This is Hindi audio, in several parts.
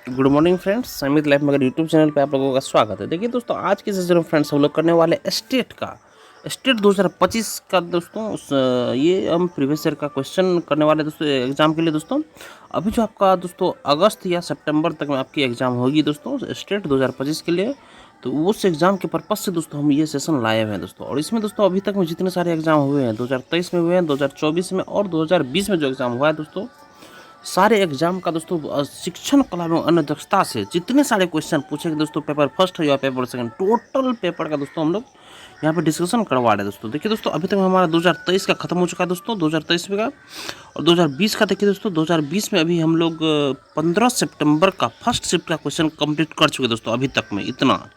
गुड मॉर्निंग फ्रेंड्स, समित लाइफ मगर यूट्यूब चैनल पे आप लोगों का स्वागत है। देखिए दोस्तों, आज के सेशन में फ्रेंड्स हम लोग करने वाले स्टेट 2025 का दोस्तों ये हम प्रीवियस ईयर का क्वेश्चन करने वाले दोस्तों एग्जाम के लिए। दोस्तों अभी जो आपका दोस्तों अगस्त या सितंबर तक में आपकी एग्जाम होगी दोस्तों स्टेट 2025 के लिए, तो उस एग्जाम के पर्पज से दोस्तों हम ये सेशन लाए हुए हैं दोस्तों। और इसमें दोस्तों अभी तक में जितने सारे एग्जाम हुए हैं 2023 में हुए हैं, 2024 में और 2020 में जो एग्जाम हुआ है दोस्तों, सारे एग्जाम का दोस्तों शिक्षण कला एवं अन्य दक्षता से जितने सारे क्वेश्चन पूछे गए दोस्तों, पेपर फर्स्ट या पेपर सेकंड, टोटल पेपर का दोस्तों हम लोग यहाँ पे डिस्कशन करवा रहे हैं दोस्तों। देखिए दोस्तों, अभी तक हमारा 2023 का खत्म हो चुका है दोस्तों, 2023 में का, और 2020 का देखिए दोस्तों 2020 में अभी हम लोग 15 सितंबर का फर्स्ट शिफ्ट का क्वेश्चन कंप्लीट कर चुके दोस्तों अभी तक में इतना।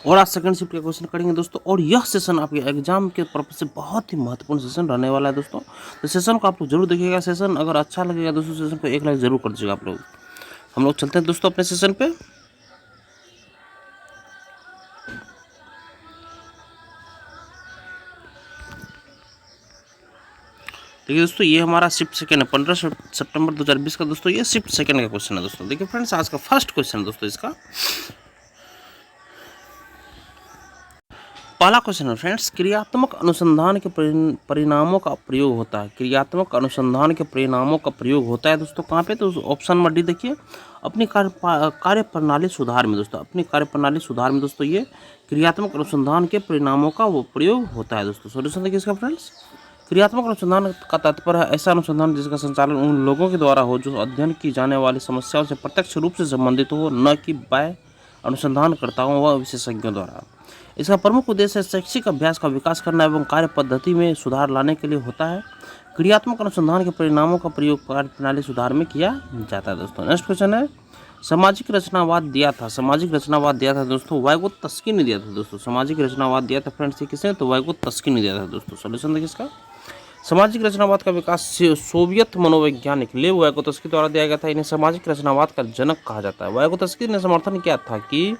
और आज सेकंड शिफ्ट का क्वेश्चन करेंगे दोस्तों, और यह सेशन आपके एग्जाम के पर्पज से बहुत ही महत्वपूर्ण सेशन रहने वाला है दोस्तों। तो सेशन को आप लोग जरूर देखिएगा। सेशन अगर अच्छा लगेगा दोस्तों, सेशन को 1 लाइक जरूर कर दीजिएगा आप लोग। हम लोग चलते हैं दोस्तों अपने सेशन पे। देखिए दोस्तों, ये हमारा शिफ्ट सेकंड है, 15 सितंबर 2020 का दोस्तों ये शिफ्ट सेकंड का क्वेश्चन है दोस्तों। देखिए फ्रेंड्स, आज का फर्स्ट क्वेश्चन है दोस्तों इसका। पहला क्वेश्चन है फ्रेंड्स, क्रियात्मक अनुसंधान के परिणामों का प्रयोग होता है। क्रियात्मक अनुसंधान के परिणामों का प्रयोग होता है दोस्तों कहाँ पे? तो ऑप्शन नंबर डी देखिए, अपनी कार्य प्रणाली सुधार में दोस्तों। अपनी कार्य प्रणाली सुधार में दोस्तों ये क्रियात्मक अनुसंधान के परिणामों का वो प्रयोग होता है दोस्तों। सॉल्यूशन देखिए इसका फ्रेंड्स, क्रियात्मक अनुसंधान का तात्पर्य है ऐसा अनुसंधान जिसका संचालन उन लोगों के द्वारा हो जो अध्ययन की जाने वाली समस्याओं से प्रत्यक्ष रूप से संबंधित हो, न कि बाह्य अनुसंधानकर्ताओं व विशेषज्ञों द्वारा। इसका प्रमुख उद्देश्य शैक्षिक अभ्यास का विकास करना एवं कार्य पद्धति में सुधार लाने के लिए होता है। क्रियात्मक अनुसंधान के परिणामों का प्रयोग कार्य प्रणाली सुधार में किया जाता है दोस्तों। नेक्स्ट क्वेश्चन है, सामाजिक रचनावाद दिया था। सामाजिक रचनावाद दिया था दोस्तों वाइगोत्स्की ने दिया था दोस्तों। सामाजिक रचनावाद दिया था फ्रेंड्स ये किसने? तो वाइगोत्स्की ने दिया था दोस्तों। सॉल्यूशन देखिए इसका, सामाजिक रचनावाद का विकास सोवियत मनोवैज्ञानिक लेव वाइगोत्स्की द्वारा दिया गया था। इन्हें सामाजिक रचनावाद का जनक कहा जाता है। वाइगोत्स्की ने समर्थन किया था कि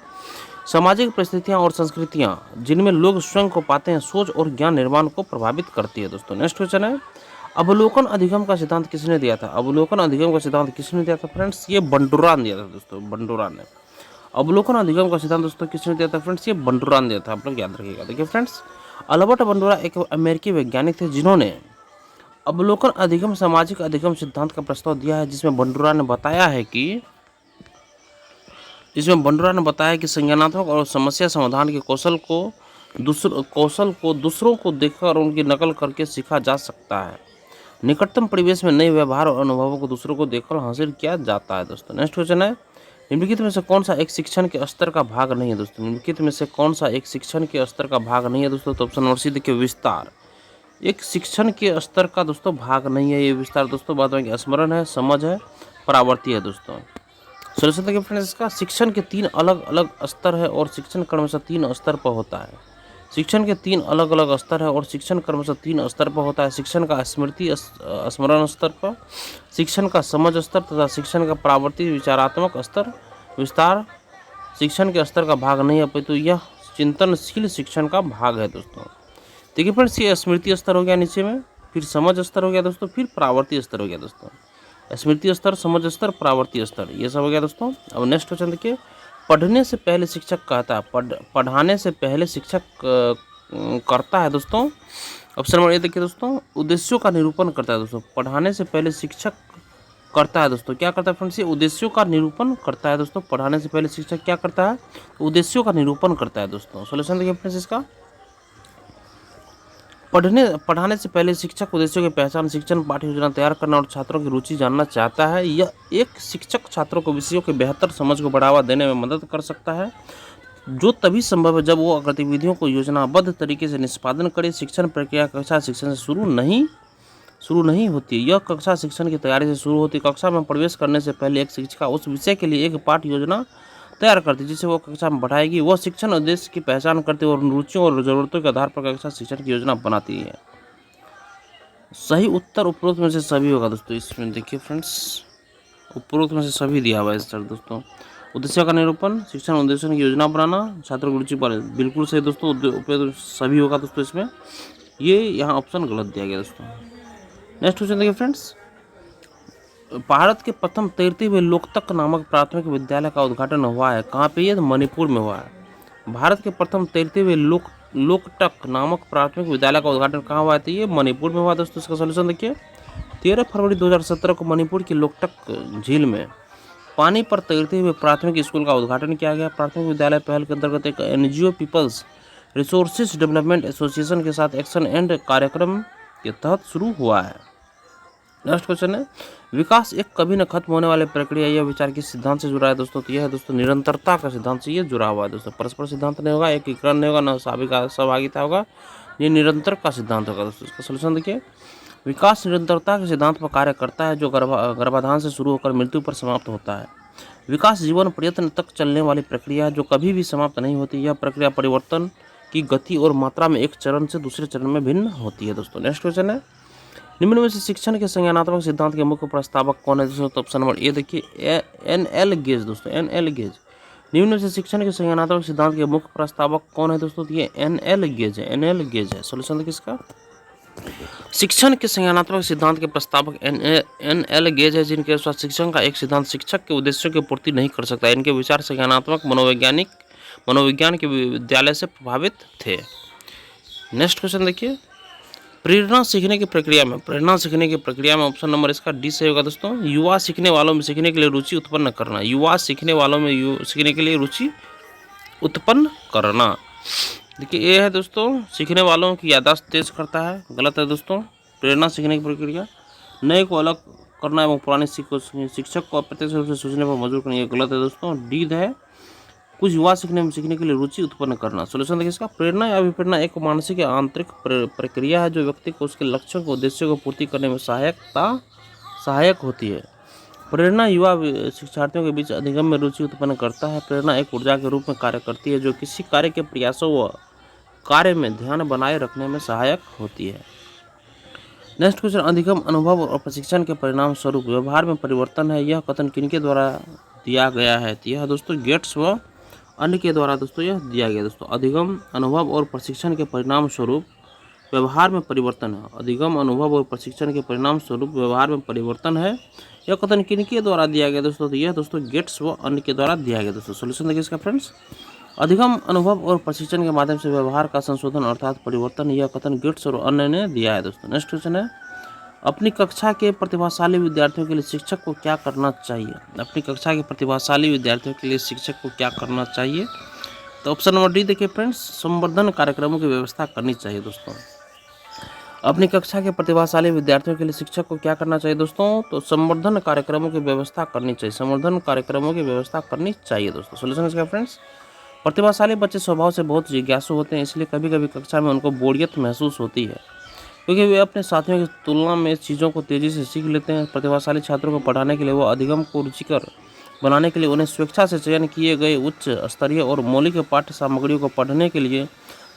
सामाजिक परिस्थितियां और संस्कृतियां जिनमें लोग स्वयं को पाते हैं, सोच और ज्ञान निर्माण को प्रभावित करती है दोस्तों। नेक्स्ट क्वेश्चन है, अवलोकन अधिगम का सिद्धांत किसने दिया था? अवलोकन अधिगम का सिद्धांत किसने दिया था फ्रेंड्स? ये बंडुरा ने दिया था दोस्तों, बंडुरा ने। अवलोकन अधिगम का सिद्धांत दोस्तों किसने दिया था फ्रेंड्स? ये बंडुरा ने दिया था, आप लोग याद रखिएगा। देखिए फ्रेंड्स, अल्बर्ट बंडुरा एक अमेरिकी वैज्ञानिक थे जिन्होंने अवलोकन अधिगम सामाजिक अधिगम सिद्धांत का प्रस्ताव दिया है, जिसमें बंडुरा ने बताया कि संज्ञानात्मक और समस्या समाधान के कौशल को दूसरों को देखकर उनकी नकल करके सीखा जा सकता है। निकटतम परिवेश में नए व्यवहार और अनुभवों को दूसरों को देखकर हासिल किया जाता है दोस्तों। नेक्स्ट क्वेश्चन है, निम्नलिखित में से कौन सा एक शिक्षण के स्तर का भाग नहीं है दोस्तों? निम्नलिखित में से कौन सा एक शिक्षण के स्तर का भाग नहीं है दोस्तों? तो ऑप्शन नंबर सी देखिए, विस्तार। एक शिक्षण के स्तर का दोस्तों भाग नहीं है ये विस्तार दोस्तों। बाद में स्मरण है, समझ है, परावर्ती है दोस्तों। सॉल्यूशन देखिए फ्रेंड्स इसका, शिक्षण के 3 अलग अलग स्तर है और शिक्षण क्रमशः 3 स्तर पर होता है। शिक्षण के 3 अलग अलग स्तर है और शिक्षण क्रमशः 3 स्तर पर होता है। शिक्षण का स्मरण स्तर पर, शिक्षण का समझ स्तर तथा शिक्षण का परावर्ती विचारात्मक स्तर। विस्तार शिक्षण के स्तर का भाग नहीं है, अपितु यह चिंतनशील शिक्षण का भाग है दोस्तों। देखिए फ्रेंड्स, ये स्मृति स्तर हो गया नीचे में, फिर समझ स्तर हो गया दोस्तों, फिर परावर्ती स्तर हो गया दोस्तों। स्मृति स्तर, समझ स्तर, परावर्ती स्तर, ये सब हो गया दोस्तों। अब नेक्स्ट क्वेश्चन देखिए, पढ़ने से पहले शिक्षक कहता है, पढ़ाने से पहले शिक्षक करता है दोस्तों। ऑप्शन नंबर ए देखिए दोस्तों, उद्देश्यों का निरूपण करता है दोस्तों। पढ़ाने से पहले शिक्षक करता है दोस्तों, क्या करता है फ्रेंड्स? ये उद्देश्यों का निरूपण करता है दोस्तों। पढ़ाने से पहले शिक्षक क्या करता है? उद्देश्यों का निरूपण करता है दोस्तों। सॉल्यूशन देखिए फ्रेंड्स इसका, पढ़ाने से पहले शिक्षक उद्देश्यों की पहचान, शिक्षण पाठ्य योजना तैयार करना और छात्रों की रुचि जानना चाहता है। यह एक शिक्षक छात्रों को विषयों के बेहतर समझ को बढ़ावा देने में मदद कर सकता है, जो तभी संभव है जब वो गतिविधियों को योजनाबद्ध तरीके से निष्पादन करे। शिक्षण प्रक्रिया कक्षा शिक्षण से शुरू नहीं होती, यह कक्षा शिक्षण की तैयारी से शुरू होती। कक्षा में प्रवेश करने से पहले एक शिक्षिका उस विषय के लिए एक पाठ्य योजना तैयार करती, जिसे वो कक्षा में बढ़ाएगी। वह शिक्षण उद्देश्य की पहचान करती है और रुचियों और जरूरतों के आधार पर कक्षा शिक्षण की योजना बनाती है। सही उत्तर उपरोक्त में से सभी होगा दोस्तों। इसमें देखिए फ्रेंड्स, उपरोक्त में से सभी दिया हुआ है सर दोस्तों। उद्देश्य का निरूपण, शिक्षण उद्देश्य की योजना बनाना, छात्रों की रुचि पर, बिल्कुल सही दोस्तों, उपरोक्त सभी होगा दोस्तों इसमें। ये यहाँ ऑप्शन गलत दिया गया दोस्तों। नेक्स्ट क्वेश्चन देखिए फ्रेंड्स, भारत के प्रथम तैरते हुए लोकतक नामक प्राथमिक विद्यालय का उद्घाटन हुआ है। कहाँ पे? ये मणिपुर में हुआ है। भारत के प्रथम तैरते हुए लोकटक नामक प्राथमिक विद्यालय का उद्घाटन कहाँ हुआ है? तो ये मणिपुर में हुआ। दोस्तों इसका सोल्यूशन देखिए, 13 फरवरी 2017 को मणिपुर की लोकटक झील में पानी पर तैरते हुए प्राथमिक स्कूल का उद्घाटन किया गया। प्राथमिक विद्यालय पहल के अंतर्गत एक NGO people's resources development association के साथ एक्शन एंड कार्यक्रम के तहत शुरू हुआ है। नेक्स्ट क्वेश्चन है, विकास एक कभी न खत्म होने वाली प्रक्रिया, यह विचार किस सिद्धांत से जुड़ा है? दोस्तों तो यह है दोस्तों निरंतरता का सिद्धांत से ये जुड़ा हुआ है। दोस्तों परस्पर सिद्धांत नहीं होगा, एकीकरण नहीं होगा, न सहभागिता होगा, ये निरंतर का सिद्धांत होगा। दोस्तों इसका सोल्यूशन देखिए, विकास निरंतरता के सिद्धांत पर कार्य करता है जो गर्भाधान से शुरू होकर मृत्यु पर समाप्त होता है। विकास जीवन प्रयत्न तक चलने वाली प्रक्रिया जो कभी भी समाप्त नहीं होती। यह प्रक्रिया परिवर्तन की गति और मात्रा में एक चरण से दूसरे चरण में भिन्न होती है। दोस्तों नेक्स्ट क्वेश्चन है, निम्न में से शिक्षण के संज्ञानात्मक सिद्धांत के मुख्य प्रस्तावक कौन है? दोस्तों तो ऑप्शन नंबर ए देखिए, एन.एल. गेज। दोस्तों एन.एल. गेज। निम्न में से शिक्षण के संज्ञानात्मक सिद्धांत के मुख्य प्रस्तावक कौन है? दोस्तों ये एन.एल. गेज है। एन.एल. गेज है। सोल्यूशन देखिए इसका, शिक्षण के संज्ञानात्मक सिद्धांत के प्रस्तावक एन.एल. गेज है, जिनके अनुसार शिक्षण का एक सिद्धांत शिक्षक के उद्देश्यों की पूर्ति नहीं कर सकता। इनके विचार संज्ञानात्मक मनोविज्ञान के विद्यालय से प्रभावित थे। नेक्स्ट क्वेश्चन देखिए, प्रेरणा सीखने की प्रक्रिया में ऑप्शन नंबर इसका डी सही होगा। दोस्तों युवा सीखने वालों में सीखने के लिए रुचि उत्पन्न करना। युवा सीखने वालों में सीखने के लिए रुचि उत्पन्न करना। देखिए ये है दोस्तों, सीखने वालों की याददाश्त तेज करता है, गलत है दोस्तों। प्रेरणा सीखने की प्रक्रिया नए को अलग करना एवं पुराने शिक्षक को अप्रत्यक्ष रूप से सोचने पर मजबूर करना, ये गलत है दोस्तों। डी है, कुछ युवा सीखने के लिए रुचि उत्पन्न करना। सोल्यूशन देखिए इसका, प्रेरणा या अभिप्रेरणा एक मानसिक या आंतरिक प्रक्रिया है जो व्यक्ति को उसके लक्ष्यों को उद्देश्यों को पूर्ति करने में सहायक होती है। प्रेरणा युवा शिक्षार्थियों के बीच अधिगम में रुचि उत्पन्न करता है। प्रेरणा एक ऊर्जा के रूप में कार्य करती है जो किसी कार्य के प्रयासों व कार्य में ध्यान बनाए रखने में सहायक होती है। नेक्स्ट क्वेश्चन, अधिगम अनुभव और प्रशिक्षण के परिणाम स्वरूप व्यवहार में परिवर्तन है, यह कथन किनके द्वारा दिया गया है? यह दोस्तों गेट्स व अन्य के द्वारा दोस्तों यह दिया गया। दोस्तों अधिगम अनुभव और प्रशिक्षण के परिणाम स्वरूप व्यवहार में परिवर्तन है। अधिगम अनुभव और प्रशिक्षण के परिणाम स्वरूप व्यवहार में परिवर्तन है, यह कथन किनके द्वारा दिया गया? दोस्तों तो यह दोस्तों गेट्स व अन्य के द्वारा दिया गया। दोस्तों सोल्यूशन देखिए इसका फ्रेंड्स, अधिगम अनुभव और प्रशिक्षण के माध्यम से व्यवहार का संशोधन अर्थात परिवर्तन, यह कथन गेट्स और अन्य ने दिया है। दोस्तों नेक्स्ट क्वेश्चन है, अपनी कक्षा के प्रतिभाशाली विद्यार्थियों के लिए शिक्षक को क्या करना चाहिए? अपनी कक्षा के प्रतिभाशाली विद्यार्थियों के लिए शिक्षक को क्या करना चाहिए? तो ऑप्शन नंबर डी देखिए फ्रेंड्स, संवर्धन कार्यक्रमों की व्यवस्था करनी चाहिए। दोस्तों अपनी कक्षा के प्रतिभाशाली विद्यार्थियों के लिए शिक्षक को क्या करना चाहिए? दोस्तों तो संवर्धन कार्यक्रमों की व्यवस्था करनी चाहिए। संवर्धन कार्यक्रमों की व्यवस्था करनी चाहिए। दोस्तों सोल्यूशन इसका फ्रेंड्स, प्रतिभाशाली बच्चे स्वभाव से बहुत जिज्ञासु होते हैं, इसलिए कभी कभी कक्षा में उनको बोरियत महसूस होती है क्योंकि वे अपने साथियों की तुलना में चीज़ों को तेज़ी से सीख लेते हैं। प्रतिभाशाली छात्रों को पढ़ाने के लिए व अधिगम को रुचिकर बनाने के लिए उन्हें स्वेच्छा से चयन किए गए उच्च स्तरीय और मौलिक पाठ्य सामग्रियों को पढ़ने के लिए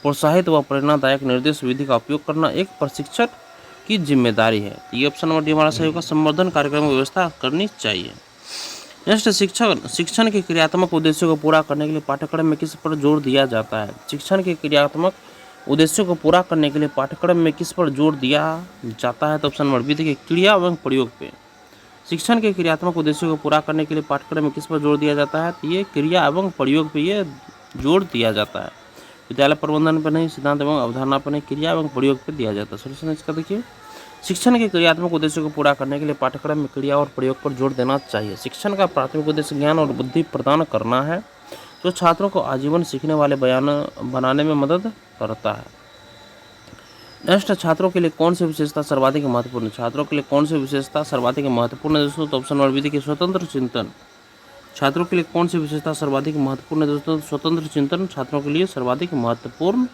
प्रोत्साहित व प्रेरणादायक निर्देश विधि का उपयोग करना एक प्रशिक्षक की जिम्मेदारी है। ये ऑप्शन नंबर डी हमारा सही होगा, संवर्धन कार्यक्रम की व्यवस्था करनी चाहिए। नेक्स्ट, शिक्षण के क्रियात्मक उद्देश्यों को पूरा करने के लिए पाठ्यक्रम में किस पर जोर दिया जाता है? शिक्षण के क्रियात्मक उद्देश्यों को पूरा करने के लिए पाठ्यक्रम में किस पर जोर दिया जाता है? तो ऑप्शन नंबर बी देखिए, क्रिया एवं प्रयोग पे। शिक्षण के क्रियात्मक उद्देश्यों को पूरा करने के लिए पाठ्यक्रम में किस पर जोर दिया जाता है? तो ये क्रिया एवं प्रयोग पे ये जोर दिया जाता है। विद्यालय प्रबंधन पर नहीं, सिद्धांत एवं अवधारणा पर नहीं, क्रिया एवं प्रयोग पर दिया जाता है। सोल्यूशन इसका देखिए, शिक्षण के क्रियात्मक उद्देश्यों को पूरा करने के लिए पाठ्यक्रम में क्रिया और प्रयोग पर जोर देना चाहिए। शिक्षण का प्राथमिक उद्देश्य ज्ञान और बुद्धि प्रदान करना है जो छात्रों को आजीवन सीखने वाले बनाने में मदद करता है। नेक्स्ट, छात्रों के लिए कौन सी विशेषता सर्वाधिक महत्वपूर्ण है? छात्रों के लिए कौन सी विशेषता सर्वाधिक महत्वपूर्ण है दोस्तों? तो ऑप्शन नंबर बी देखिए, स्वतंत्र चिंतन। छात्रों के लिए कौन सी विशेषता सर्वाधिक महत्वपूर्ण है दोस्तों? स्वतंत्र चिंतन छात्रों के लिए सर्वाधिक महत्वपूर्ण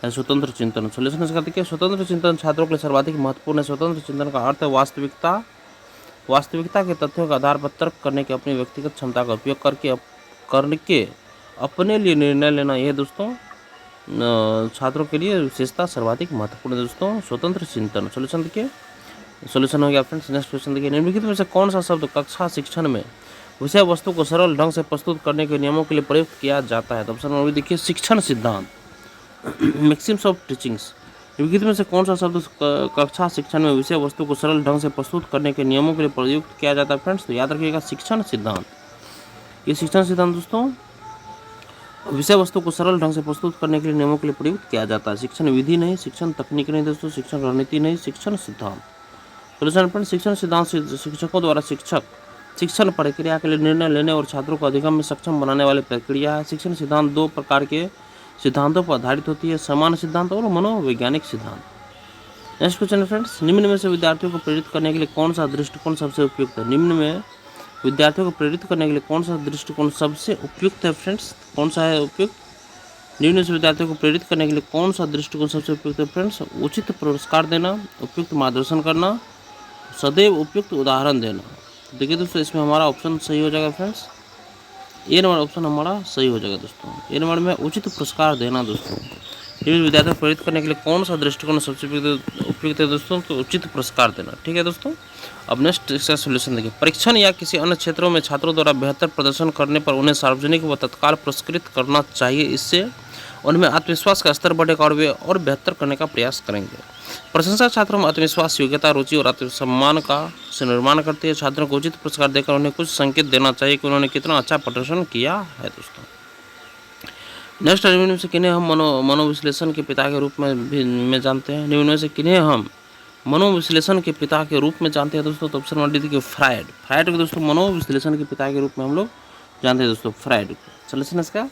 है। स्वतंत्र चिंतन सोल्यूशन इसका देखिए, स्वतंत्र चिंतन छात्रों के लिए सर्वाधिक महत्वपूर्ण है। स्वतंत्र चिंतन का अर्थ है वास्तविकता के तथ्यों के आधार पर तर्क करने की अपनी व्यक्तिगत क्षमता का उपयोग करके अपने लिए निर्णय लेना। यह दोस्तों छात्रों के लिए विशेषता सर्वाधिक महत्वपूर्ण है दोस्तों, स्वतंत्र चिंतन। सोल्यूशन देखिए, सोल्यूशन हो गया फ्रेंड्स। नेक्स्ट क्वेश्चन देखिए, निम्नलिखित में से कौन सा शब्द कक्षा शिक्षण में विषय वस्तु को सरल ढंग से प्रस्तुत करने के नियमों के लिए प्रयुक्त किया जाता है? तो ऑप्शन नंबर देखिए, शिक्षण सिद्धांत, मैक्सिम्स ऑफ टीचिंग्स। निम्नलिखित में से कौन सा शब्द कक्षा शिक्षण में विषय वस्तु को सरल ढंग से प्रस्तुत करने के नियमों के लिए प्रयुक्त किया जाता है फ्रेंड्स? तो याद रखिएगा शिक्षण सिद्धांत। ये शिक्षण सिद्धांत दोस्तों विषय वस्तु को सरल ढंग से प्रस्तुत करने के लिए नियमों के लिए प्रयुक्त किया जाता है। शिक्षण विधि नहीं, शिक्षण तकनीक नहीं दोस्तों, शिक्षण रणनीति नहीं, शिक्षण सिद्धांत। सोल्यूशन फ्रेंड, शिक्षण सिद्धांत शिक्षकों द्वारा शिक्षण प्रक्रिया के लिए निर्णय लेने और छात्रों को अधिगम में सक्षम बनाने वाली प्रक्रिया है। शिक्षण सिद्धांत दो प्रकार के सिद्धांतों पर आधारित होती है, सामान्य सिद्धांत और मनोवैज्ञानिक सिद्धांत। नेक्स्ट क्वेश्चन है फ्रेंड्स, निम्न में से विद्यार्थियों को प्रेरित करने के लिए कौन सा दृष्टिकोण सबसे उपयुक्त है? निम्न में विद्यार्थियों को प्रेरित करने के लिए कौन सा दृष्टिकोण सबसे उपयुक्त है फ्रेंड्स? कौन सा है उपयुक्त? निम्न में से विद्यार्थियों को प्रेरित करने के लिए कौन सा दृष्टिकोण सबसे उपयुक्त है फ्रेंड्स? उचित पुरस्कार देना, उपयुक्त मार्गदर्शन करना, सदैव उपयुक्त उदाहरण देना। देखिए दोस्तों इसमें हमारा ऑप्शन सही हो जाएगा फ्रेंड्स, ए नंबर ऑप्शन हमारा सही हो जाएगा दोस्तों। ए नंबर में उचित पुरस्कार देना दोस्तों। विद्यार्थियों को प्रेरित करने के लिए कौन सा दृष्टिकोण सबसे उपयुक्त है दोस्तों? तो उचित पुरस्कार देना। ठीक है दोस्तों, अब नेक्स्ट इसका सोल्यूशन देखिए। परीक्षण या किसी अन्य क्षेत्रों में छात्रों द्वारा बेहतर प्रदर्शन करने पर उन्हें सार्वजनिक व तत्काल पुरस्कृत करना चाहिए। इससे उनमें आत्मविश्वास का स्तर बढ़ेगा और वे और बेहतर करने का प्रयास करेंगे। प्रशंसा छात्रों में आत्मविश्वास, योग्यता, रुचि और आत्मसम्मान का निर्माण करती है। छात्रों को उचित पुरस्कार देकर उन्हें कुछ संकेत देना चाहिए कि उन्होंने कितना अच्छा प्रदर्शन किया है दोस्तों। नेक्स्ट, निम्न में से किन्हें हम मनोविश्लेषण के पिता के रूप में जानते हैं? निम्न में से किन्हें हम मनोविश्लेषण के पिता के रूप में जानते हैं दोस्तों? तो ऑप्शन नंबर डी देखिए, फ्रायड को दोस्तों मनोविश्लेषण के पिता के रूप में हम लोग जानते हैं दोस्तों, फ्रायड को। सोल्यूशन इसका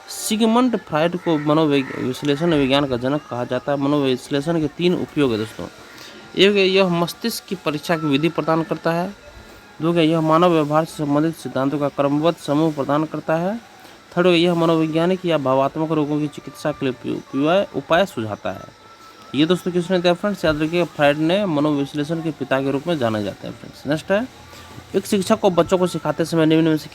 सिगमंड फ्रायड को मनोविश्लेषण विज्ञान का जनक कहा जाता है। मनोविश्लेषण के तीन उपयोग है दोस्तों। एक, यह मस्तिष्क की परीक्षा की विधि प्रदान करता है। दो, यह मानव व्यवहार से संबंधित सिद्धांतों का क्रमबद्ध समूह प्रदान करता है। थर्ड, यह मनोवैज्ञानिक या भावात्मक रोगों की चिकित्सा के लिए उपाय सुझाता है। ये दोस्तों किसने दिया फ्रेंड्स? याद रखिए फ्रायड ने मनोविश्लेषण के पिता के रूप में जाने जाते हैं फ्रेंड्स। नेक्स्ट है, एक शिक्षक को बच्चों को सिखाते समय निम्न में से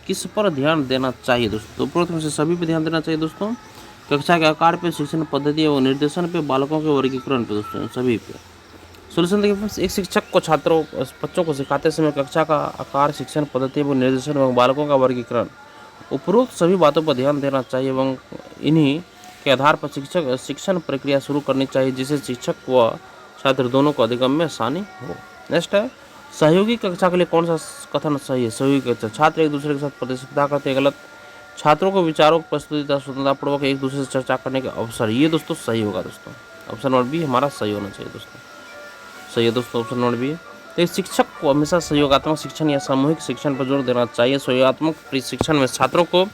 किस पर ध्यान देना चाहिए दोस्तों? तो उपरोक्त में से सभी पे ध्यान देना चाहिए दोस्तों। कक्षा के आकार पे, शिक्षण पद्धति एवं निर्देशन पे, बालकों के वर्गीकरण पे दोस्तों, सभी पे। सोल्यूशन देखिए फ्रेंड्स, एक शिक्षक को बच्चों को सिखाते समय कक्षा का आकार, शिक्षण पद्धति एवं निर्देशन एवं बालकों का वर्गीकरण, उपरोक्त सभी बातों पर ध्यान देना चाहिए एवं इन्हीं के आधार पर शिक्षण प्रक्रिया शुरू करनी चाहिए, जिससे शिक्षक व छात्र दोनों को अधिगम में आसानी हो। नेक्स्ट है, सहयोगी कक्षा के लिए कौन सा कथन सही है? सहयोगी कक्षा, छात्र एक दूसरे के साथ प्रतिस्पर्धा करते हैं, गलत। छात्रों को विचारों की प्रस्तुति स्वतंत्रतापूर्वक एक दूसरे से चर्चा करने का अवसर, ये दोस्तों सही होगा दोस्तों। ऑप्शन नंबर बी हमारा सही होना चाहिए दोस्तों, सही है दोस्तों, ऑप्शन नंबर बी है। तो शिक्षक को हमेशा सहयोगात्मक शिक्षण या सामूहिक शिक्षण पर जोर देना चाहिए। सहयोगात्मक शिक्षण में छात्रों को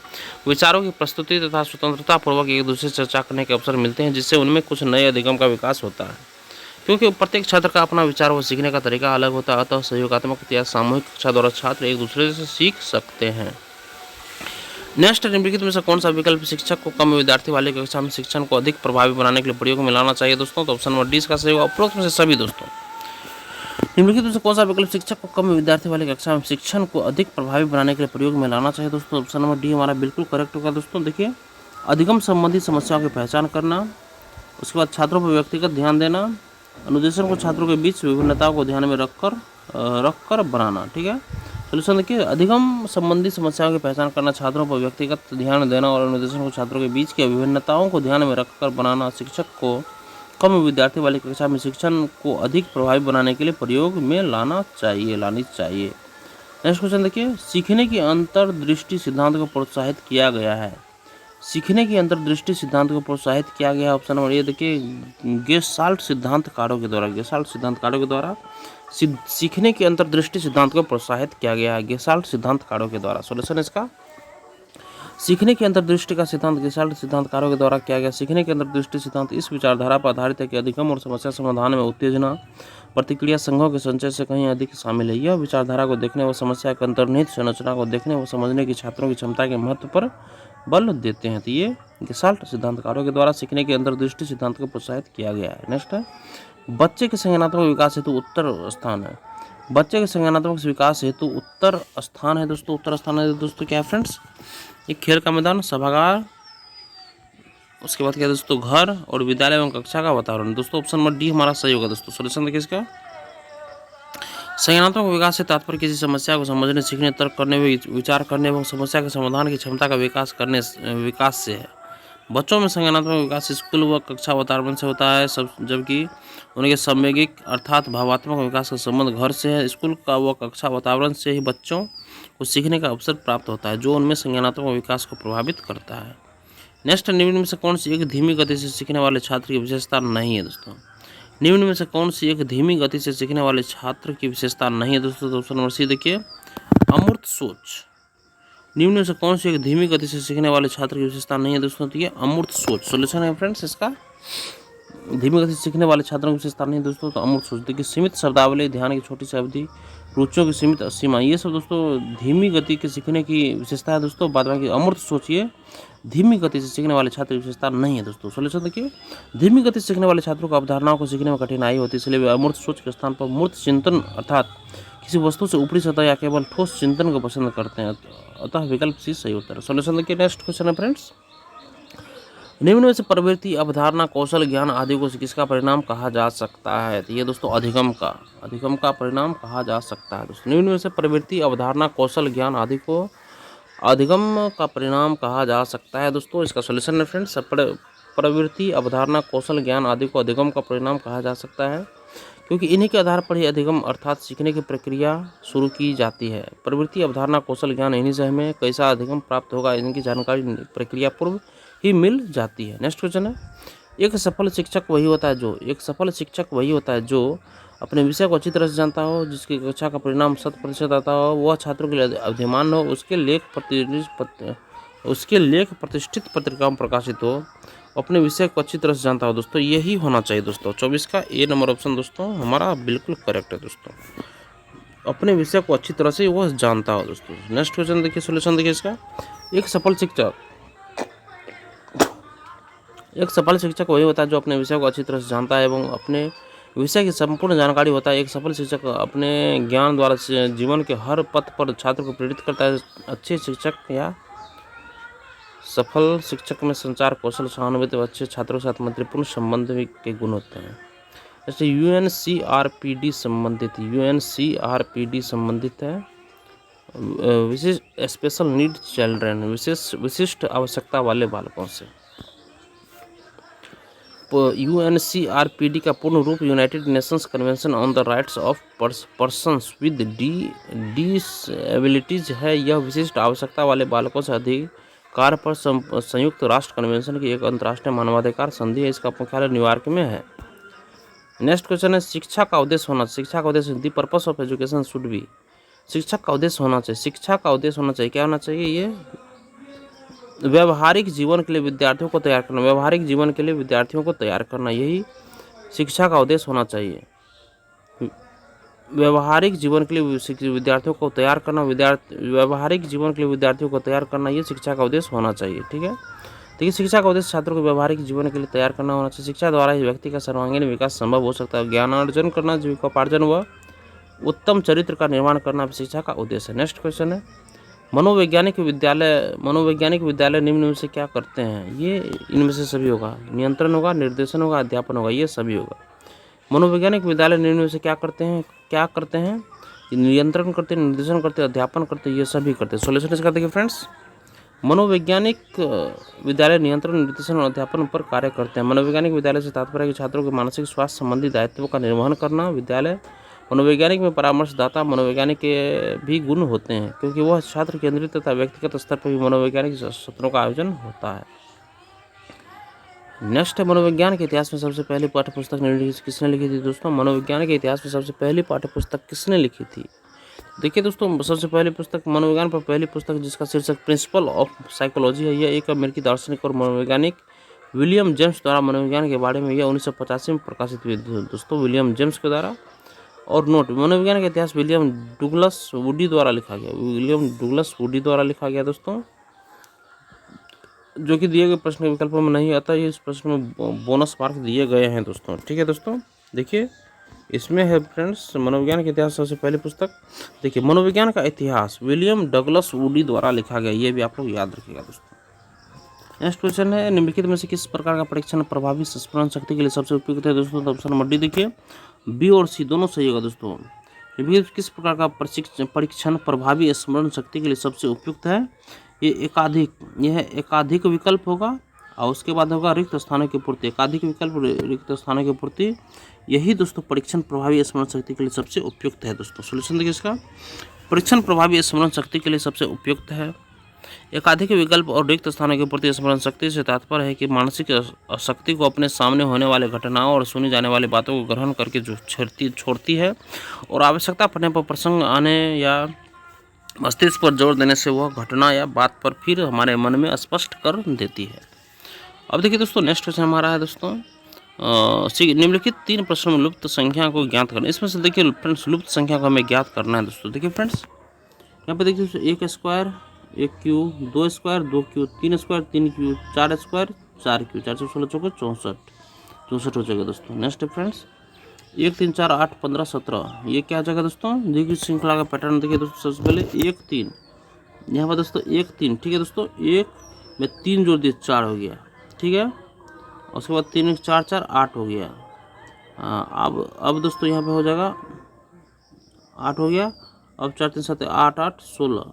विचारों की प्रस्तुति तथा स्वतंत्रतापूर्वक एक दूसरे से चर्चा करने के अवसर मिलते हैं, जिससे उनमें कुछ नए अधिगम का विकास होता है। क्योंकि प्रत्येक छात्र का अपना विचार व सीखने का तरीका अलग होता है, अतः सहयोगात्मक या सामूहिक कक्षा द्वारा छात्र एक दूसरे से सीख सकते हैं। नेक्स्ट, निम्नलिखित में से कौन सा विकल्प शिक्षक को कम विद्यार्थी वाली कक्षा में शिक्षण को अधिक प्रभावी बनाने के लिए प्रयोग में लाना चाहिए दोस्तों? तो ऑप्शन नंबर डी इसका सही होगा, उपरोक्त में से सभी दोस्तों। निम्नलिखित में से कौन सा विकल्प शिक्षक को कम विद्यार्थी वाली कक्षा में शिक्षण को अधिक प्रभावी बनाने के लिए प्रयोग में लाना चाहिए दोस्तों? ऑप्शन नंबर डी हमारा बिल्कुल करेक्ट होगा दोस्तों। देखिए, अधिगम संबंधी समस्याओं की पहचान करना, उसके बाद छात्रों पर व्यक्तिगत ध्यान देना, अनुदेशन को छात्रों के बीच विभिन्नताओं को ध्यान में रखकर बनाना। ठीक है, सोल्यूशन देखिए, अधिगम संबंधी समस्याओं की पहचान करना, छात्रों पर व्यक्तिगत ध्यान देना और अनुदेशन को छात्रों के बीच की विभिन्नताओं को ध्यान में रखकर बनाना शिक्षक को कम विद्यार्थी वाली कक्षा में शिक्षण को अधिक प्रभावी बनाने के लिए प्रयोग में लानी चाहिए। नेक्स्ट क्वेश्चन देखिए, सीखने की अंतर्दृष्टि सिद्धांत को प्रोत्साहित किया गया है। सीखने की अंतर्दृष्टि सिद्धांत को प्रोत्साहित किया गया है, ऑप्शन नंबर ए देखिए, गेस्टाल्ट सिद्धांतकारों के द्वारा सीखने की अंतर्दृष्टि सिद्धांत को प्रोत्साहित किया गया है, गेस्टाल्ट सिद्धांतकारों के द्वारा। सोल्यूशन इसका सीखने की अंतर्दृष्टि का सिद्धांत गेस्टाल्ट सिद्धांतकारों के द्वारा किया गया। सीखने की अंतर्दृष्टि सिद्धांत इस विचारधारा पर आधारित है कि अधिगम और समस्या समाधान में उत्तेजना प्रतिक्रिया संघों के संचय से कहीं अधिक शामिल है। यह विचारधारा को देखने व समस्या की अंतर्निहित संरचना को देखने व समझने की छात्रों की क्षमता के महत्व पर बल देते हैं। तो ये गेस्टाल्ट सिद्धांतकारों के द्वारा सीखने की अंतर्दृष्टि सिद्धांत को प्रोत्साहित किया गया है। नेक्स्ट है, बच्चे के संज्ञानात्मक विकास हेतु उत्तर स्थान है। बच्चे के संज्ञानात्मक विकास हेतु उत्तर स्थान है दोस्तों। उत्तर स्थान है दोस्तों क्या है फ्रेंड्स? एक खेल का मैदान, सभागार, उसके बाद क्या दोस्तों, घर और विद्यालय एवं कक्षा का वातावरण। दोस्तों ऑप्शन नंबर डी हमारा सही होगा दोस्तों। सोल्यूशन देखिए इसका, संज्ञानात्मक विकास से तात्पर्य किसी समस्या को समझने, सीखने, तर्क करने, विचार करने एवं समस्या के समाधान की क्षमता का विकास से है। बच्चों में संज्ञानात्मक विकास स्कूल व कक्षा वातावरण से होता है, सब जबकि उनके संवेगिक अर्थात भावात्मक विकास का संबंध घर से है। स्कूल का व कक्षा वातावरण से ही बच्चों को सीखने का अवसर प्राप्त होता है, जो उनमें संज्ञानात्मक विकास को प्रभावित करता है। नेक्स्ट, निम्न में से कौन सी एक धीमी गति से सीखने वाले छात्र की विशेषता नहीं है दोस्तों? निम्न में से कौन सी एक धीमी गति से सीखने वाले छात्र की विशेषता नहीं है दोस्तों? तो ऑप्शन नंबर सी देखिए, अमूर्त सोच। निम्न में से कौन सी एक धीमी गति से सीखने वाले छात्र की विशेषता नहीं है दोस्तों? तो ये अमूर्त सोच। सॉल्यूशन है फ्रेंड्स इसका, धीमी गति से सीखने वाले छात्रों की विशेषता नहीं दोस्तों, तो अमूर्त सोच। देखिए, सीमित शब्दावली, ध्यान की छोटी सी अवधि, रुचियों की सीमित सीमा, ये सब दोस्तों धीमी गति के सीखने की विशेषता है दोस्तों। बाद बाकी अमूर्त सोच ये धीमी गति से सीखने वाले छात्र की विशेषता नहीं है दोस्तों। सॉल्यूशन देखिए, धीमी गति से सीखने वाले छात्रों को अवधारणाओं को सीखने में कठिनाई होती है, इसलिए वे अमूर्त सोच के स्थान पर मूर्त चिंतन अर्थात किसी वस्तु से ऊपरी सतह या केवल ठोस चिंतन को पसंद करते हैं, अतः विकल्प सी सही उत्तर है। सॉल्यूशन देखिए, नेक्स्ट क्वेश्चन है फ्रेंड्स, निम्न में से प्रवृत्ति, अवधारणा, कौशल, ज्ञान आदि को किसका परिणाम कहा जा सकता है? तो ये दोस्तों अधिगम का परिणाम कहा जा सकता है दोस्तों। निम्न में से प्रवृत्ति, अवधारणा, कौशल, ज्ञान आदि को अधिगम का परिणाम कहा जा सकता है दोस्तों। इसका सॉल्यूशन है फ्रेंड्स, प्रवृत्ति, अवधारणा, कौशल, ज्ञान आदि को अधिगम का परिणाम कहा जा सकता है, क्योंकि इन्हीं के आधार पर ही अधिगम अर्थात सीखने की प्रक्रिया शुरू की जाती है। प्रवृत्ति, अवधारणा, कौशल, ज्ञान, इन्हीं से हमें कैसा अधिगम प्राप्त होगा, इनकी जानकारी प्रक्रिया पूर्व ही मिल जाती है। नेक्स्ट क्वेश्चन है, एक सफल शिक्षक वही होता है जो अपने विषय को अच्छी तरह से जानता हो, जिसकी कक्षा का परिणाम 100% आता हो, वह छात्रों के लिए अवधिमान हो, उसके लेख प्रतिष्ठित पत्रिकाओं में प्रकाशित हो, अपने विषय को अच्छी तरह से जानता हो दोस्तों। यही होना चाहिए दोस्तों। 24 का ए नंबर ऑप्शन दोस्तों हमारा बिल्कुल करेक्ट है दोस्तों, अपने विषय को अच्छी तरह से वह जानता हो दोस्तों। नेक्स्ट क्वेश्चन देखिए, सॉल्यूशन देखिए इसका, एक सफल शिक्षक वही होता है जो अपने विषय को अच्छी तरह से जानता है एवं अपने विषय की संपूर्ण जानकारी होता है। एक सफल शिक्षक अपने ज्ञान द्वारा जीवन के हर पथ पर छात्र को प्रेरित करता है। अच्छे शिक्षक या सफल शिक्षक में संचार कौशल, सहानुभूति व अच्छे छात्रों के साथ मैत्रीपूर्ण संबंध के गुण होते हैं। जैसे यूएनसीआरपीडी संबंधित है, विशिष्ट स्पेशल नीड चिल्ड्रन, विशिष्ट आवश्यकता वाले बालकों से। यूएनसीआरपीडी का पूर्ण रूप United Nations convention on the rights of persons with disabilities है। यह विशिष्ट आवश्यकता वाले बालकों से अधिकार पर संयुक्त राष्ट्र कन्वेंशन की एक अंतर्राष्ट्रीय मानवाधिकार संधि है। इसका मुख्यालय न्यूयॉर्क में है। नेक्स्ट क्वेश्चन है, शिक्षा का उद्देश्य the purpose of education should be. शिक्षा का उद्देश्य होना चाहिए, क्या होना चाहिए? ये व्यवहारिक जीवन के लिए विद्यार्थियों को तैयार करना, यही शिक्षा का उद्देश्य होना चाहिए। व्यवहारिक जीवन के लिए विद्यार्थियों को तैयार करना, ये शिक्षा का उद्देश्य होना चाहिए। ठीक है, देखिए, शिक्षा का उद्देश्य छात्रों को व्यवहारिक जीवन के लिए तैयार करना होना चाहिए। शिक्षा द्वारा ही व्यक्ति का सर्वांगीण विकास संभव हो सकता है। ज्ञानार्जन करना, जीविकोपार्जन व उत्तम चरित्र का निर्माण करना शिक्षा का उद्देश्य है। नेक्स्ट क्वेश्चन है, मनोवैज्ञानिक विद्यालय निम्न में से क्या करते हैं? ये इनमें से सभी होगा, नियंत्रण होगा, निर्देशन होगा, अध्यापन होगा, ये सभी होगा। मनोवैज्ञानिक विद्यालय निम्न में से क्या करते हैं? नियंत्रण करते हैं, निर्देशन करते हैं, अध्यापन करते हैं, ये सभी करते हैं। सॉल्यूशन इसका देखिए फ्रेंड्स, मनोवैज्ञानिक विद्यालय नियंत्रण, निर्देशन और अध्यापन पर कार्य करते हैं। मनोवैज्ञानिक विद्यालय से तात्पर्य है कि छात्रों के मानसिक स्वास्थ्य संबंधी दायित्वों का निर्वहन करना। विद्यालय मनोवैज्ञानिक में परामर्शदाता मनोवैज्ञानिक के भी गुण होते हैं, क्योंकि वह छात्र केंद्रित तथा व्यक्तिगत स्तर पर भी मनोवैज्ञानिक सत्रों का आयोजन होता है। नेक्स्ट है, मनोविज्ञान के इतिहास में सबसे पहली पाठ्यपुस्तक किसने लिखी थी दोस्तों? मनोविज्ञान के इतिहास में सबसे पहली पाठ्यपुस्तक किसने लिखी थी? देखिए दोस्तों, सबसे पहली पुस्तक मनोविज्ञान पर पहली पुस्तक जिसका शीर्षक प्रिंसिपल ऑफ साइकोलॉजी है, यह एक अमेरिकी दार्शनिक और मनोवैज्ञानिक विलियम जेम्स द्वारा मनोविज्ञान के बारे में यह 1985 में प्रकाशित हुई थी दोस्तों, विलियम जेम्स के द्वारा। और नोट, मनोविज्ञान का इतिहास विलियम डुगलस वुडी द्वारा लिखा गया दोस्तों, जो कि दिए गए प्रश्न के विकल्पों में नहीं आता। ये इस प्रश्न में बोनस मार्क दिए गए हैं दोस्तों। ठीक है दोस्तों, देखिए इसमें है फ्रेंड्स, मनोविज्ञान के इतिहास सबसे पहली पुस्तक। देखिए, मनोविज्ञान का इतिहास विलियम डगलस वुडी द्वारा लिखा गया, ये भी आप लोग याद रखिएगा दोस्तों। नेक्स्ट क्वेश्चन है, निम्नलिखित में से किस प्रकार का परीक्षण प्रभावी स्मरण शक्ति के लिए सबसे उपयुक्त है दोस्तों? ऑप्शन नंबर डी देखिए, बी और सी दोनों सही होगा दोस्तों। किस प्रकार का परीक्षण प्रभावी स्मरण शक्ति के लिए सबसे उपयुक्त है? यह एकाधिक विकल्प होगा और उसके बाद होगा रिक्त स्थानों की पूर्ति, एकाधिक विकल्प रिक्त स्थानों की पूर्ति। यही दोस्तों परीक्षण प्रभावी स्मरण शक्ति के लिए सबसे उपयुक्त है दोस्तों। सोल्यूशन देखिए इसका, परीक्षण प्रभावी स्मरण शक्ति के लिए सबसे उपयुक्त है। एकाधिक विकल्प और रिक्त स्थानों की पूर्ति स्मरण शक्ति से तात्पर्य है कि मानसिक शक्ति को अपने सामने होने वाले घटनाओं और सुनी जाने वाली बातों को ग्रहण करके जो छोड़ती है और आवश्यकता पड़ने पर प्रसंग आने या मस्तिष्क पर जोर देने से वह घटना या बात पर फिर हमारे मन में स्पष्ट कर देती है। अब देखिए दोस्तों नेक्स्ट क्वेश्चन हमारा है दोस्तों, निम्नलिखित 3 प्रश्नों में लुप्त संख्या को ज्ञात करना। इसमें से देखिए फ्रेंड्स लुप्त संख्या को हमें ज्ञात करना है दोस्तों। देखिए फ्रेंड्स यहाँ पे देखिए 1 square 1 Q, 2 square 2 Q, 3 square 3 Q, 4 square 4 Q, 416 चौके 64 हो जाएगा दोस्तों। नेक्स्ट है फ्रेंड्स 1 3 4 8 15 17, ये क्या हो जाएगा दोस्तों। देखिए श्रृंखला का पैटर्न देखिए दोस्तों, सबसे पहले 1 3, यहाँ पर दोस्तों 1 3, ठीक है दोस्तों, 1 में 3 जोड़ दिए 4 हो गया, ठीक है। उसके बाद 3 4 4 8 हो गया। अब दोस्तों यहाँ पे हो जाएगा 8 हो गया। अब 4 3 7 8 8 16,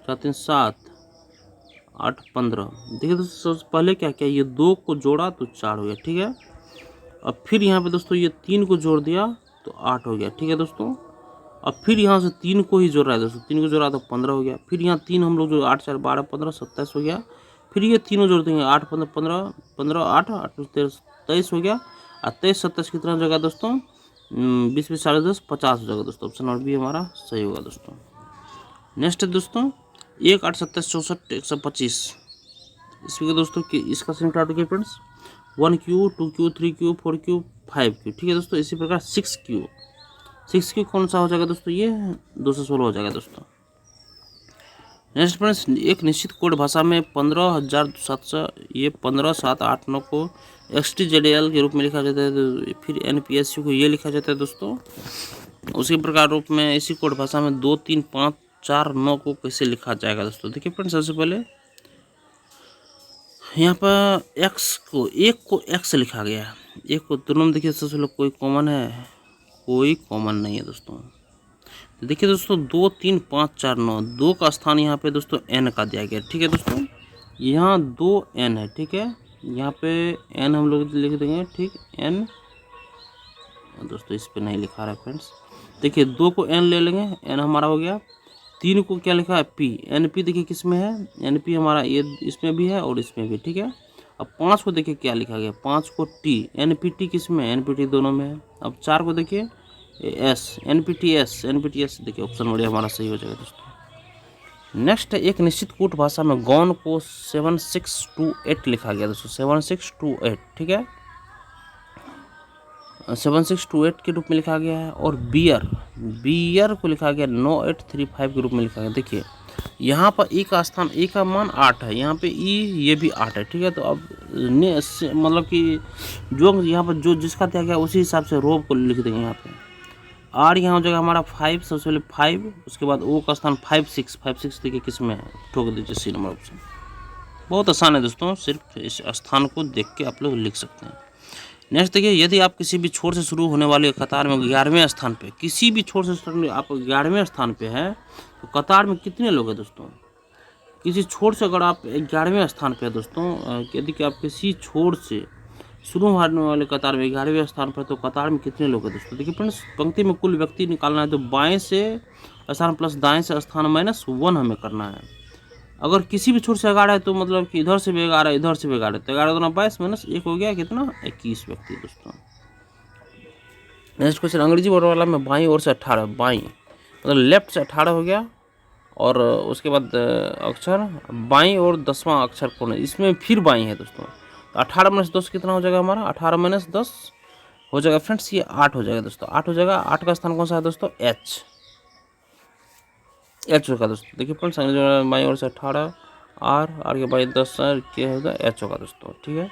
4 3 7 8 15। देखिए दोस्तों सबसे पहले क्या किया, ये 2 को जोड़ा तो 4 हो गया, ठीक है। अब फिर यहाँ पे दोस्तों ये 3 को जोड़ दिया तो 8 हो गया, ठीक है दोस्तों। अब फिर यहाँ से 3 को ही जोड़ रहा है दोस्तों, 3 को जोड़ा तो 15 हो गया। फिर यहाँ 3 हम लोग जो 8 4 12 15 27 हो गया। फिर ये तीनों जोड़ देंगे 8 15 15 15 8 8 23 हो गया। और 23 27 कितना हो जाएगा दोस्तों, 20 20 साढ़े 10 50 हो जाएगा दोस्तों। ऑप्शन नंबर बी हमारा सही होगा दोस्तों। नेक्स्ट है दोस्तों 1 8 27 64 125। इसमें दोस्तों कि इसका श्रृंखला देखिए friends 1 Q 2 Q 3 Q 4 Q 5 Q, ठीक है दोस्तों। इसी प्रकार 6 क्यू कौन सा हो जाएगा दोस्तों, ये 216 हो जाएगा दोस्तों। नेक्स्ट फ्रेंड्स एक निश्चित कोड भाषा में 15,700 ये 15 7 8 9 को XTZL के रूप में लिखा जाता है, तो फिर NPSU को ये लिखा जाता है दोस्तों। उसी प्रकार रूप में इसी कोड भाषा में 2 3 5 4 9 को कैसे लिखा जाएगा दोस्तों। देखिए फ्रेंड्स सबसे पहले यहाँ पर एक को x लिखा गया है, एक को दोनों में देखिए सबसे पहले कोई कॉमन है, कोई कॉमन नहीं है दोस्तों। तो देखिए दोस्तों 2 3 5 4 9, 2 का स्थान यहाँ पे दोस्तों n का दिया गया, ठीक है दोस्तों। यहाँ 2 n है, ठीक है, यहाँ पे n हम लोग लिख देंगे, ठीक n दोस्तों इस पे नहीं लिखा रहा है फ्रेंड्स। देखिए 2 को n ले लेंगे, n हमारा हो गया। 3 को क्या लिखा है p, np देखिए किस में है, np हमारा ये इसमें भी है और इसमें भी, ठीक है। अब 5 को देखिए क्या लिखा गया, 5 को t, npt किस में है, npt दोनों में है। अब 4 को देखिए एस, NPTS देखिए ऑप्शन बढ़िया हमारा सही हो जाएगा दोस्तों। नेक्स्ट है एक निश्चित कूट भाषा में गौन को 7628 लिखा गया दोस्तों, 7628, ठीक है, 7628 के रूप में लिखा गया है। और बियर को लिखा गया 9835 के रूप में लिखा गया। देखिए यहाँ पर ई का स्थान, ई का मान 8 है, यहाँ पे ई ये भी 8 है, ठीक है। तो अब मतलब कि जो यहाँ पर जो जिसका दिया गया उसी हिसाब से रो को लिख देंगे। यहाँ पे आर यहाँ हो जाएगा हमारा 5, सबसे पहले 5, उसके बाद ओ का स्थान 5 6 देखिए किस में है, ठोक दीजिए सी नंबर ऑप्शन। बहुत आसान है दोस्तों, सिर्फ इस स्थान को देख के आप लोग लिख सकते हैं। नेक्स्ट देखिए यदि आप किसी भी छोर से शुरू होने वाले कतार में 11वें स्थान पे, किसी भी छोर से आप 11वें स्थान पे है तो कतार में कितने लोग हैं दोस्तों। किसी छोर से अगर आप 11वें स्थान पे है दोस्तों, यदि आप किसी छोर से शुरू होने वाले कतार में 11वें स्थान पर तो कतार में कितने लोग हैं दोस्तों। देखिए फ्रेंड्स पंक्ति में कुल व्यक्ति निकालना है तो बाएं से स्थान प्लस दाएं से स्थान -1 हमें करना है। अगर किसी भी छोर से 11 है तो मतलब कि इधर से भी 11 इधर से भी 11, तो 11 दूना 22 -1 हो गया कितना 21 व्यक्ति दोस्तों। नेक्स्ट क्वेश्चन अंग्रेजी वर्ड वाला में बाईं ओर से 18, बाईं मतलब लेफ्ट से 18 हो गया। और उसके बाद अक्षर बाईं और 10वां अक्षर कौन है, इसमें फिर बाईं है दोस्तों। तो 18 - 10 कितना हो जाएगा हमारा, 18 - 10 हो जाएगा फ्रेंड्स, ये 8 हो जाएगा दोस्तों, 8 हो जाएगा। 8 का स्थान कौन सा है दोस्तों, एच होगा दोस्तों। देखिए फ्रेंड्स बाईं ओर से 18 आर के बाई 10 के होगा एच होगा दोस्तों, ठीक है।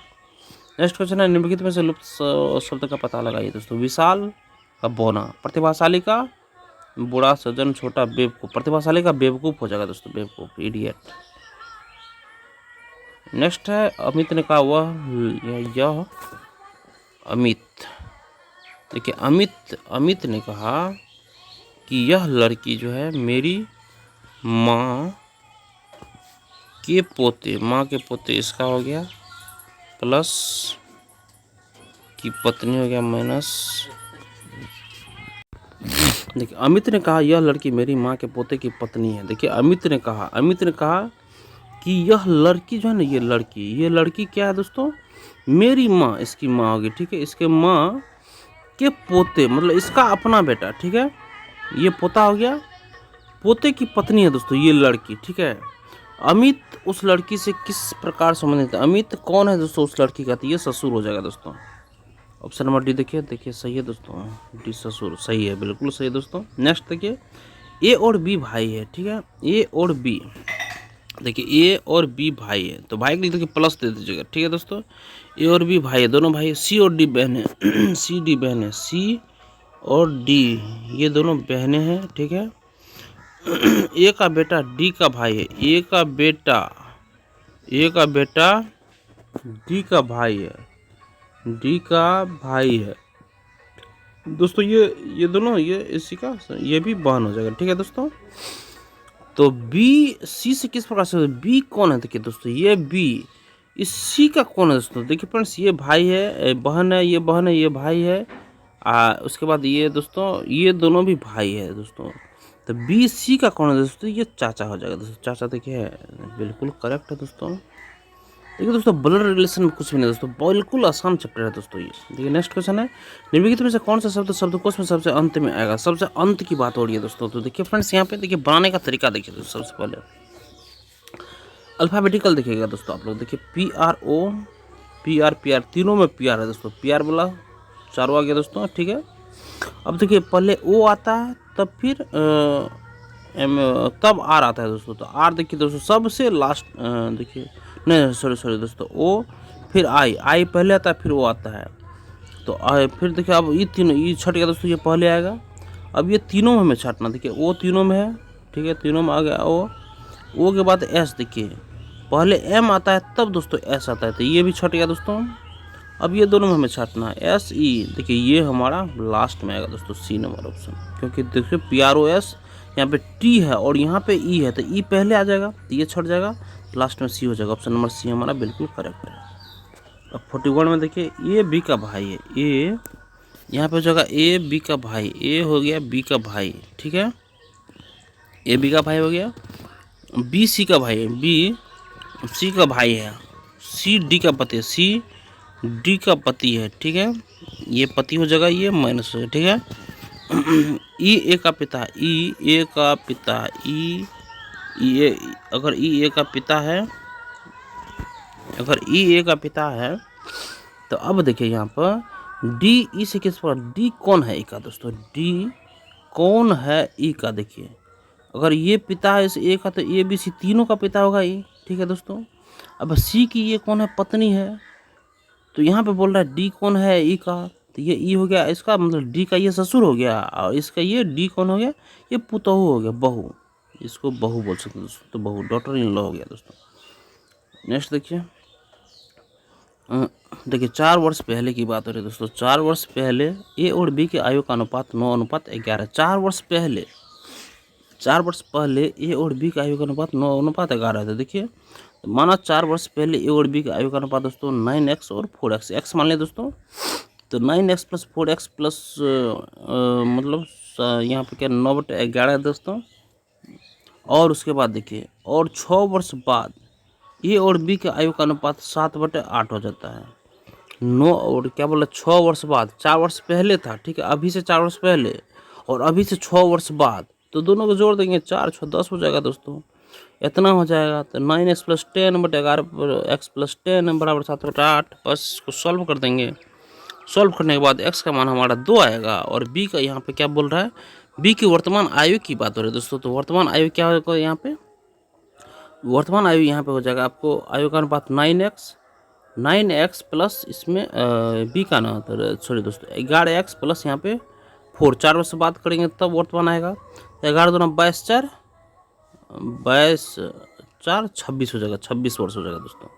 नेक्स्ट क्वेश्चन है निम्नलिखित में से लुप्त शब्द का पता लगाइए दोस्तों। विशाल का बोना, प्रतिभाशाली का बूढ़ा, सज्जन, छोटा, बेवकूफ। प्रतिभाशाली का बेवकूफ हो जाएगा दोस्तों, बेवकूफ इडियट। नेक्स्ट है अमित ने कहा यह अमित। देखिए अमित ने कहा कि यह लड़की जो है मेरी माँ के पोते, माँ के पोते इसका हो गया प्लस की पत्नी हो गया माइनस। देखिए अमित ने कहा यह लड़की मेरी माँ के पोते की पत्नी है। देखिए अमित ने कहा कि यह लड़की जो है ना, ये लड़की क्या है दोस्तों, मेरी माँ, इसकी माँ होगी, ठीक है, इसके माँ के पोते मतलब इसका अपना बेटा, ठीक है, ये पोता हो गया, पोते की पत्नी है दोस्तों ये लड़की, ठीक है। अमित उस लड़की से किस प्रकार संबंधित है? अमित कौन है दोस्तों उस लड़की का? तो ये ससुर हो जाएगा दोस्तों। ऑप्शन नंबर डी देखिए सही है दोस्तों, डी ससुर सही है, बिल्कुल सही है दोस्तों। नेक्स्ट देखिए ए और बी भाई है, ठीक है, ए और बी, देखिए ए और बी भाई है तो भाई के लिए देखिए प्लस दे दीजिएगा, ठीक है दोस्तों। ए और बी भाई है, दोनों भाई, सी और डी बहन है सी डी बहन है, सी और डी ये दोनों बहनें हैं, ठीक है। ए का बेटा डी का भाई है, ए का बेटा डी का भाई है, डी का भाई है दोस्तों। ये दोनों ये इसी का ये भी बहन हो जाएगा, ठीक है दोस्तों। तो बी सी से किस प्रकार से, बी कौन है? देखिए दोस्तों ये बी, इस सी का कौन है दोस्तों? देखिए फ्रेंड्स ये भाई है, बहन है, ये बहन है, ये भाई है, उसके बाद ये दोस्तों ये दोनों भी भाई है दोस्तों। तो बी सी का कौन है दोस्तों? ये चाचा हो जाएगा दोस्तों, चाचा देखिए बिल्कुल करेक्ट है दोस्तों। देखिए दोस्तों ब्लड रिलेशन में कुछ भी नहीं दोस्तों, बिल्कुल आसान चैप्टर है दोस्तों ये। देखिए नेक्स्ट क्वेश्चन है, निम्नलिखित में से कौन सा शब्द शब्दकोश में सबसे अंत में आएगा? सबसे अंत की बात हो रही है दोस्तों। तो देखिए फ्रेंड्स यहाँ पे देखिए बनाने का तरीका देखिए दोस्तों। सबसे पहले अल्फाबेटिकल देखिएगा दोस्तों आप लोग, देखिए P R O P R तीनों में पी आर है दोस्तों, पी आर बोला चारों आ गया दोस्तों, ठीक है। अब देखिए पहले ओ आता है तब फिर तब आर आता है दोस्तों। तो आर देखिए दोस्तों सबसे लास्ट, देखिए नहीं सॉरी दोस्तों, ओ फिर आई पहले आता है फिर ओ आता है। तो फिर देखिए अब ये तीनों ये छट गया दोस्तों, ये पहले आएगा। अब ये तीनों में हमें छाटना, देखिए ओ तीनों में है, ठीक है, तीनों में आ गया ओ के बाद एस, देखिए पहले एम आता है तब दोस्तों एस आता है, तो ये भी छट गया दोस्तों। अब ये दोनों में हमें छाटना है एस ई, देखिए ये हमारा लास्ट में आएगा दोस्तों, सी नंबर ऑप्शन, क्योंकि देखिए पी आर ओ एस यहाँ पे टी है और यहाँ पे ई है, तो ई पहले आ जाएगा तो ये छट जाएगा, लास्ट में सी हो जाएगा। ऑप्शन नंबर सी हमारा बिल्कुल करेक्ट है। अब 41 में देखिए ए बी का भाई है, ए यहाँ पे हो जाएगा ए बी का भाई, ए हो गया बी का भाई, ठीक है, ए बी का भाई हो गया, बी सी का भाई है, बी सी का भाई है, सी डी का पति है, सी डी का पति है, ठीक है, ये पति हो जाएगा, ये माइनस हो जाएगा, ठीक है। ई ए का पिता, ई ए का पिता, ई ए, अगर ई ए का पिता है, अगर ई ए का पिता है तो अब देखिए यहाँ पर डी ई से किस पर, डी कौन है ई का दोस्तों, डी कौन है ई का? देखिए अगर ये पिता है इस ए का तो ए बी सी तीनों का पिता होगा ई, ठीक है दोस्तों। अब सी की ये कौन है, पत्नी है, तो यहाँ पे बोल रहा है डी कौन है ई का, तो ये ई हो गया, इसका मतलब डी का ये ससुर हो गया, और इसका ये डी कौन हो गया, ये पुतहू हो गया, बहू, इसको बहू बोल सकते हैं दोस्तों, तो बहू डॉटर इन लॉ हो गया दोस्तों। नेक्स्ट देखिए, देखिए 4 वर्ष पहले की बात हो रही है दोस्तों। 4 वर्ष पहले ए और बी के आयु का अनुपात 9:11। 4 वर्ष पहले ए और बी का आयु का अनुपात 9:11 था। देखिए तो माना 4 वर्ष पहले ए और बी का आयु का अनुपात दोस्तों 9x और 4x, x मान लिया दोस्तों, तो 9x प्लस 4x प्लस मतलब यहाँ पे क्या 9/11 है दोस्तों। और उसके बाद देखिए और 6 वर्ष बाद ए और बी के आयु का अनुपात 7/8 हो जाता है। 9 और क्या बोला 6 वर्ष बाद, 4 वर्ष पहले था, ठीक है, अभी से 4 वर्ष पहले और अभी से 6 वर्ष बाद, तो दोनों को जोड़ देंगे 4 6 10 हो जाएगा दोस्तों, इतना हो जाएगा। तो 9x प्लस 10/11 x प्लस 10 बराबर 7/8, बस इसको सॉल्व कर देंगे। सॉल्व करने के बाद x का मान हमारा 2 आएगा और b का यहाँ पे क्या बोल रहा है, b की वर्तमान आयु की बात हो रही है दोस्तों। तो वर्तमान आयु क्या होगा यहाँ पे, वर्तमान आयु यहाँ पे हो जाएगा आपको आयु का अनुपात 9x प्लस इसमें b का ना, तो सॉरी दोस्तों 11x प्लस यहाँ पे 4, 4 वर्ष बात करेंगे तब वर्तमान आएगा। तो 11 दूना 22 4 26 हो जाएगा, 26 वर्ष हो जाएगा दोस्तों।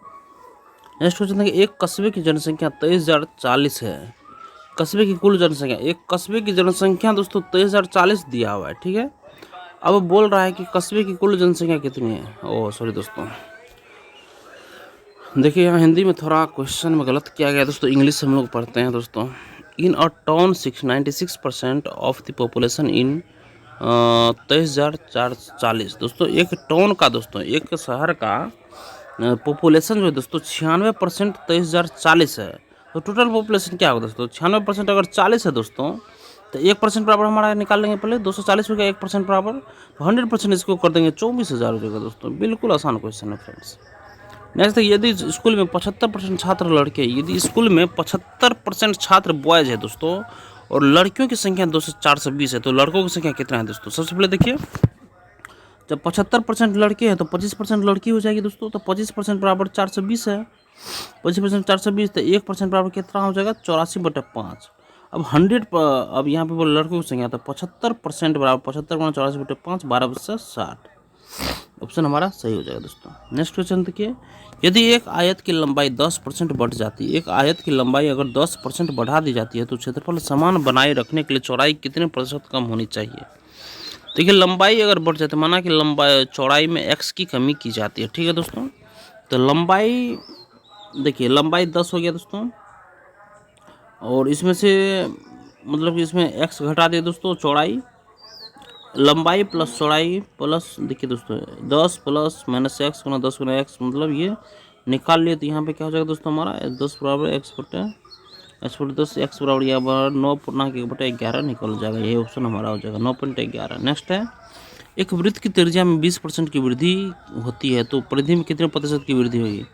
नेक्स्ट क्वेश्चन है कि एक कस्बे की जनसंख्या 23,040 है। कस्बे की कुल जनसंख्या, एक कस्बे की जनसंख्या दोस्तों 23,040 दिया हुआ है, ठीक है। अब बोल रहा है कि कस्बे की कुल जनसंख्या कितनी है, ओह सॉरी दोस्तों, देखिए यहाँ हिंदी में थोड़ा क्वेश्चन में गलत किया गया दोस्तों, इंग्लिश हम लोग पढ़ते हैं दोस्तों। In a town 96% of the population in 23,440। दोस्तों एक टाउन का, दोस्तों एक शहर का पॉपुलेशन जो है दोस्तों 96% 23,040 है। तो टोटल पॉपुलेशन क्या होगा दोस्तों? 96% अगर 40 है दोस्तों, तो 1% बराबर हमारा निकाल लेंगे पहले। 240 हो गया 1% बराबर, तो 100% इसको कर देंगे 24,000 रुपये का दोस्तों। बिल्कुल आसान क्वेश्चन है फ्रेंड्स। नेक्स्ट, यदि स्कूल में 75% छात्र लड़के, यदि स्कूल में 75% छात्र बॉयज है दोस्तों और लड़कियों की संख्या 420 है, तो लड़कों की संख्या कितना है दोस्तों? सबसे पहले देखिए, जब 75% लड़के हैं तो 25% लड़की हो जाएगी दोस्तों। तो 25% बराबर 420 है, 25% 420, तो 1% बराबर कितना हो जाएगा? 84/5। अब 100 अब यहाँ पे बोले लड़कों की संख्या, तो 75% बराबर 75 गुना 84/5, 12/60। ऑप्शन हमारा सही हो जाएगा दोस्तों। नेक्स्ट क्वेश्चन देखिए, यदि एक आयत की लंबाई 10% बढ़ जाती है, एक आयत की लंबाई अगर 10% बढ़ा दी जाती है, तो क्षेत्रफल समान बनाए रखने के लिए चौड़ाई कितने प्रतिशत कम होनी चाहिए? देखिए लंबाई अगर बढ़ जाती है, माना कि लंबाई चौड़ाई में x की कमी की जाती है, ठीक है दोस्तों। तो लंबाई, देखिए लंबाई 10 हो गया दोस्तों, और इसमें से मतलब कि इसमें x घटा दिए दोस्तों, चौड़ाई, लंबाई प्लस चौड़ाई प्लस, देखिए दोस्तों 10 प्लस माइनस एक्स गुना 10 गुना एक्स, मतलब ये निकाल लिए तो यहाँ पे क्या हो जाएगा दोस्तों हमारा? 10 बराबर एक्स बटे 10, एक्स बराबर यहाँ पर 9.1/11 निकल जाएगा। यही ऑप्शन हमारा हो जाएगा 9.11। नेक्स्ट है, एक वृत्त की त्रिज्या में 20% की वृद्धि होती है, तो परिधि में कितने प्रतिशत की वृद्धि होगी?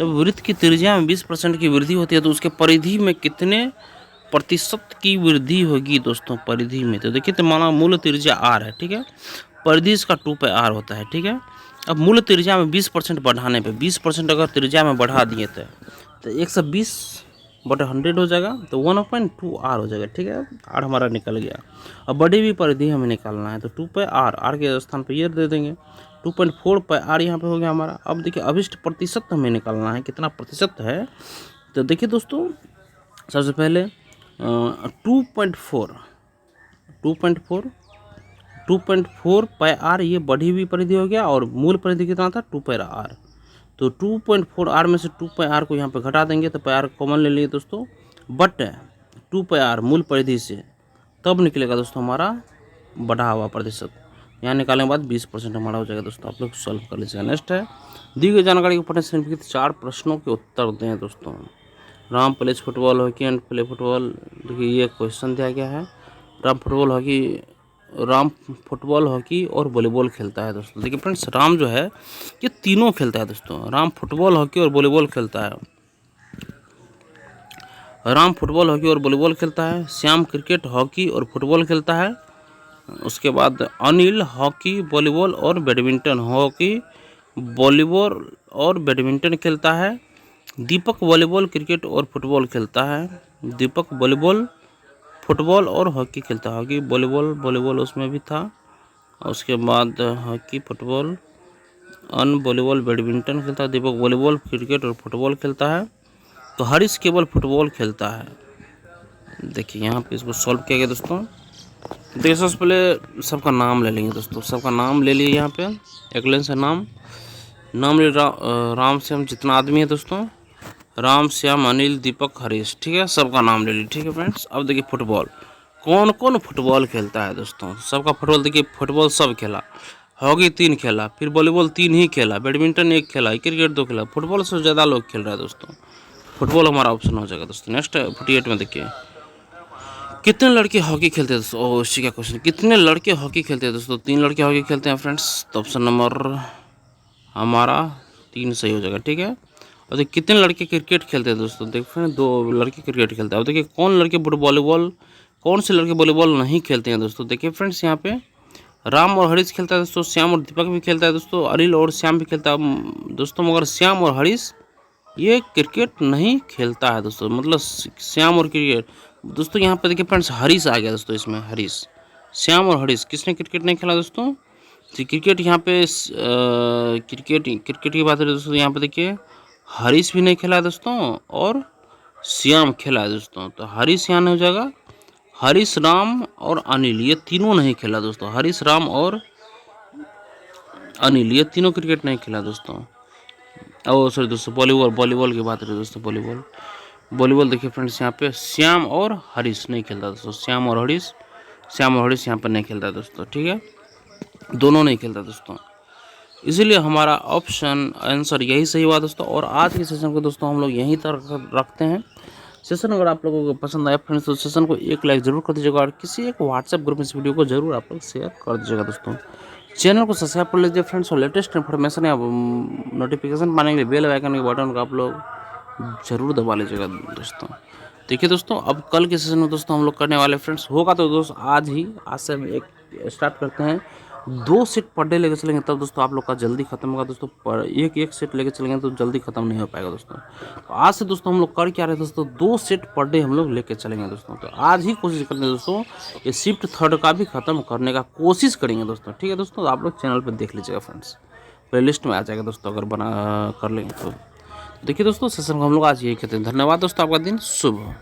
जब वृत्त की त्रिज्या में 20% की वृद्धि होती है, तो उसके परिधि में कितने प्रतिशत की वृद्धि होगी दोस्तों? परिधि में, तो देखिए, तो माना मूल त्रिज्या r है, ठीक है, परिधि इसका 2πr होता है, ठीक है। अब मूल त्रिज्या में 20% बढ़ाने पे, 20% अगर त्रिज्या में बढ़ा दिए तो 120/100 हो जाएगा, तो 1.2r हो जाएगा, ठीक है। r हमारा निकल गया। अब बड़ी भी परिधि हमें निकालना है, तो 2πr, r के स्थान पर ये दे देंगे, 2.4πr यहाँ पे हो गया हमारा। अब देखिए अभिष्ट प्रतिशत हमें निकालना है, कितना प्रतिशत है? तो देखिए दोस्तों, सबसे पहले 2.4 ये बढ़ी हुई परिधि हो गया, और मूल परिधि कितना था? 2πr। तो 2.4r में से 2πr को यहाँ पे घटा देंगे, तो πr कॉमन ले लिए दोस्तों, बट 2πr मूल परिधि से, तब निकलेगा दोस्तों हमारा बढ़ा हुआ प्रतिशत। यहाँ निकालने के बाद 20% हमारा हो जाएगा दोस्तों। आप लोग सॉल्व कर लीजिएगा। नेक्स्ट है, दी गई जानकारी को पढ़ने से निम्नलिखित 4 प्रश्नों के उत्तर दें दोस्तों। Ram plays football, hockey and play football. देखिए ये क्वेश्चन दिया गया है। राम फुटबॉल, हॉकी और वॉलीबॉल खेलता है दोस्तों। देखिए फ्रेंड्स, राम जो है ये तीनों खेलता है दोस्तों। राम फुटबॉल, हॉकी और वॉलीबॉल खेलता है। राम फुटबॉल, हॉकी और वॉलीबॉल खेलता है। श्याम क्रिकेट, हॉकी और फुटबॉल खेलता है। उसके बाद अनिल हॉकी, वॉलीबॉल और बैडमिंटन, हॉकी, वॉलीबॉल और बैडमिंटन खेलता है। दीपक वॉलीबॉल, क्रिकेट और फुटबॉल खेलता है। दीपक वॉलीबॉल, फुटबॉल और हॉकी खेलता है। हॉकी, वॉलीबॉल उसमें भी था। उसके बाद हॉकी, फुटबॉल, वॉलीबॉल, बैडमिंटन खेलता है। दीपक वॉलीबॉल, क्रिकेट और फुटबॉल खेलता है। तो हरीश केवल फुटबॉल खेलता है। देखिए यहाँ पे इसको सॉल्व किया गया दोस्तों। देखिए सबसे पहले सबका नाम ले लेंगे दोस्तों। सबका नाम ले लिए यहाँ पे, एक लाइन से नाम ले राम श्याम, जितना आदमी है दोस्तों, राम श्याम, अनिल, दीपक, हरीश, ठीक है, सबका नाम ले लीजिए, ठीक है फ्रेंड्स। अब देखिए फुटबॉल, कौन कौन फुटबॉल खेलता है दोस्तों? सबका फुटबॉल, देखिए फुटबॉल सब खेला। हॉकी 3 खेला, फिर वॉलीबॉल 3 ही खेला, बैडमिंटन 1 खेला, क्रिकेट 2 खेला। फुटबॉल से ज़्यादा लोग खेल रहा है दोस्तों। फुटबॉल हमारा ऑप्शन हो जाएगा दोस्तों। नेक्स्ट 48 में देखिए, कितने लड़के हॉकी खेलते हैं दोस्तों? ओह इसी का क्वेश्चन, कितने लड़के हॉकी खेलते हैं दोस्तों? 3 लड़के हॉकी खेलते हैं फ्रेंड्स। तो ऑप्शन नंबर हमारा 3 सही हो जाएगा, ठीक है। और देखिए कितने लड़के क्रिकेट खेलते हैं दोस्तों? देखते हैं 2 लड़के क्रिकेट खेलते हैं। अब देखिए कौन से लड़के वॉलीबॉल नहीं खेलते हैं दोस्तों? देखिए फ्रेंड्स, यहाँ पे राम और हरीश खेलता है दोस्तों, श्याम और दीपक भी खेलता है दोस्तों, अनिल और श्याम भी खेलता है दोस्तों, मगर श्याम और हरीश ये क्रिकेट नहीं खेलता है दोस्तों। मतलब श्याम और क्रिकेट दोस्तों, यहाँ पे देखिए फ्रेंड्स हरीश आ गया दोस्तों इसमें। हरीश, श्याम और हरीश, किसने क्रिकेट नहीं खेला दोस्तों? तो क्रिकेट यहाँ पे क्रिकेट की बात है दोस्तों। यहाँ पे देखिए हरीश भी नहीं खेला है दोस्तों, और श्याम खेला है दोस्तों। तो हरीश यहाँ नहीं हो जाएगा। हरीश, राम और अनिल ये तीनों नहीं खेला दोस्तों। हरीश, राम और अनिल ये तीनों क्रिकेट नहीं खेला दोस्तों। ओ सॉरी दोस्तों, वॉलीबॉल, वॉलीबॉल की बात रही दोस्तों, वॉलीबॉल। वॉलीबॉल देखिए फ्रेंड्स, यहाँ पे श्याम और हरीश नहीं खेलता दोस्तों, श्याम और हरीश यहाँ पर नहीं खेलता दोस्तों, ठीक है, दोनों नहीं खेलता दोस्तों। इसीलिए हमारा ऑप्शन आंसर यही सही हुआ दोस्तों। और आज के सेशन को दोस्तों हम लोग यहीं तक रखते हैं। सेशन अगर आप लोगों को पसंद आया फ्रेंड्स तो सेशन को एक लाइक जरूर कर दीजिएगा और किसी एक व्हाट्सएप ग्रुप में इस वीडियो को जरूर आप लोग शेयर कर दीजिएगा दोस्तों। चैनल को सब्सक्राइब कर लीजिए फ्रेंड्स और लेटेस्ट इन्फॉर्मेशन या नोटिफिकेशन पाने के लिए बेल आइकन के बटन को आप लोग जरूर दबा लीजिएगा दोस्तों। देखिए दोस्तों, अब कल के सेशन में दोस्तों हम लोग करने वाले फ्रेंड्स होगा तो दोस्त आज से हम एक स्टार्ट करते हैं। 2 सेट पर डे लेके चलेंगे तब दोस्तों आप लोग का जल्दी खत्म होगा दोस्तों। पर एक सेट लेके चलेंगे तो जल्दी खत्म नहीं हो पाएगा दोस्तों। तो आज से दोस्तों हम लोग कर क्या रहे दोस्तों, 2 सेट पर डे हम लोग लेके चलेंगे दोस्तों। तो आज ही कोशिश करेंगे दोस्तों ये शिफ्ट थर्ड का भी खत्म करने का कोशिश करेंगे दोस्तों, ठीक है दोस्तों। तो आप लोग चैनल पर देख लीजिएगा फ्रेंड्स, प्लेलिस्ट में आ जाएगा दोस्तों अगर बना कर लेंगे तो। देखिए दोस्तों, सेशन को हम लोग आज यही कहते हैं। धन्यवाद दोस्तों, आपका दिन शुभ हो।